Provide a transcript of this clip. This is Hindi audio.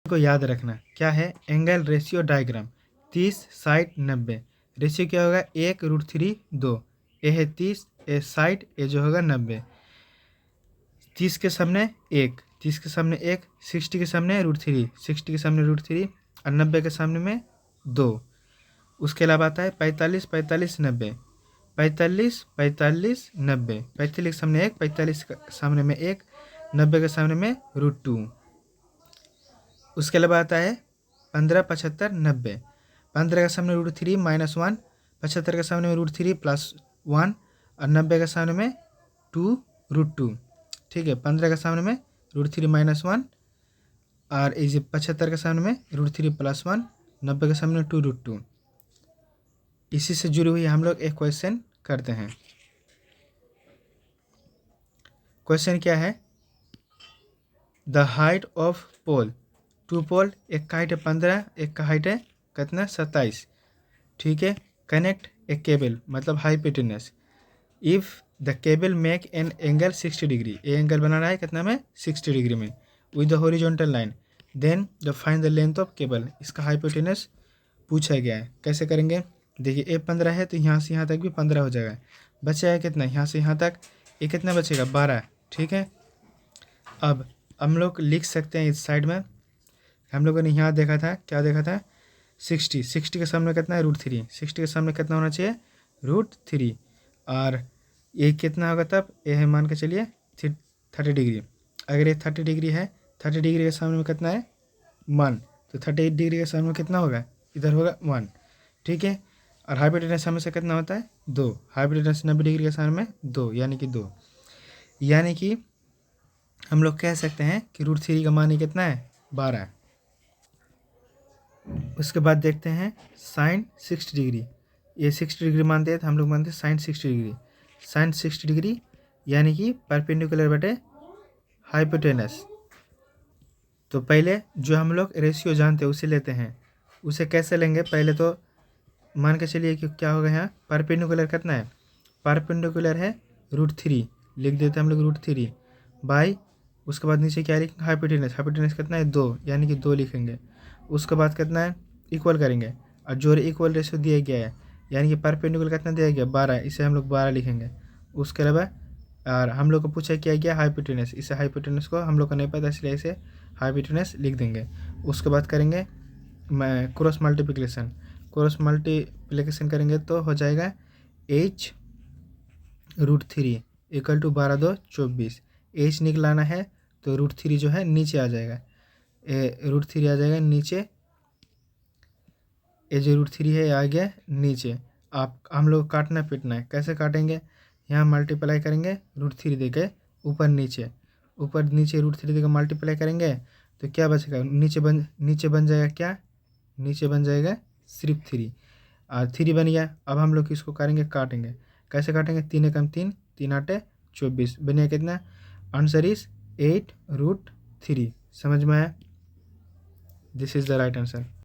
को याद रखना क्या है, एंगल रेशियो डायग्राम 30 60 90। रेशियो क्या होगा, 1√3 2। ए है 30, ए 60, ए जो होगा 90। 30 के सामने 1, 30 के सामने 1, 60 के सामने √3, 60 के सामने √3 और 90 के सामने में 2। उसके अलावा आता है 45 45 90, 45 45 90। 45 के सामने 1, 45 के सामने में 1, 90 के सामने में √2। उसके अलावा आता है 15 75 90। 15 के सामने √3 -1, 75 के सामने में √3 +1 और 90 के सामने में 2 √2। ठीक है, 15 के सामने में √3 -1 और इसे 75 के सामने में √3 +1, 90 के सामने 2 √2। इसी से जुड़ी हुई हम लोग एक क्वेश्चन करते हैं। क्वेश्चन क्या है, द हाइट ऑफ पोल, 2 पोल, एक का हाइट है 15, एक का हाइट है कितना 27। ठीक है, कनेक्ट ए केबल मतलब hypotenuse. If the cable make an angle 60 degree, ये एंगल बना रहा है कितना में 60 डिग्री में with the horizontal line, then the find the length of cable. इसका हाइपोटेनस पूछा गया है। कैसे करेंगे, देखिए ए 15 है तो यहाँ से यहाँ तक भी 15 हो जाएगा, बचा है कितना यहाँ से यहाँ तक, ये कितना बचेगा 12। ठीक है, अब हम लोग लिख सकते हैं इस साइड में, हम लोगों ने यहाँ देखा था, क्या देखा था 60, 60 के सामने कितना है √3, 60 के सामने कितना होना चाहिए √3 और ये कितना होगा तब, ये है मान के चलिए 30 डिग्री। अगर ये 30 डिग्री है, 30 डिग्री के सामने में कितना है 1, तो 30 डिग्री के सामने में कितना होगा, इधर होगा 1। ठीक है, और हाइपोटेनस सामने से कितना होता है 2, हाइपोटेनस 90 डिग्री के सामने में 2 यानी कि 2, यानी कि हम लोग कह सकते हैं कि √3 का मान ही कितना है 12। उसके बाद देखते हैं साइन 60 डिग्री, ये 60 डिग्री मानते हैं तो हम लोग मानते हैं साइन 60 डिग्री। साइन 60 डिग्री यानी कि परपेंडिकुलर बटे हाइपोटेनस। तो पहले जो हम लोग रेशियो जानते हैं उसे लेते हैं। उसे कैसे लेंगे, पहले तो मान के चलिए कि क्या होगा, यहाँ परपेंडिकुलर कितना है, परपेंडिकुलर है √3, लिख देते हैं हम लोग √3 बाई, उसके बाद नीचे क्या लिखेंगे हाइपोटेनस, हाइपोटेनस कितना है 2 यानी कि 2 लिखेंगे। उसके बाद कितना है इक्वल करेंगे और जो इक्वल रेशियो दिया गया है यानी कि परपेंडिकुलर कितना दिया गया 12, इसे हम लोग 12 लिखेंगे। उसके अलावा और हम लोग को पूछा क्या गया हाइपोटेनस, इसे हाइपोटेनस को हम लोग को नहीं पता इसलिए इसे हाइपोटेनस लिख देंगे। उसके बाद करेंगे क्रॉस मल्टीप्लिकेशन, क्रॉस मल्टीप्लिकेशन करेंगे तो हो जाएगा h √3 इक्वल टू 12 2 24। h निकलाना है तो √3 जो है नीचे आ जाएगा, √3 आ जाएगा नीचे, ये जो √3 है आ गया नीचे। आप हम लोग काटना पीटना है, कैसे काटेंगे, यहाँ मल्टीप्लाई करेंगे √3 देके ऊपर नीचे, ऊपर नीचे √3 देके मल्टीप्लाई करेंगे तो क्या बचेगा, नीचे बन जाएगा क्या, नीचे बन जाएगा सिर्फ 3 और 3 बन गया। अब हम लोग इसको करेंगे काटेंगे, कैसे काटेंगे, 3 एकम 3, 3 8 24 बनेगा कितना, आंसर इज 8 √3। समझ में आया, this is the right answer.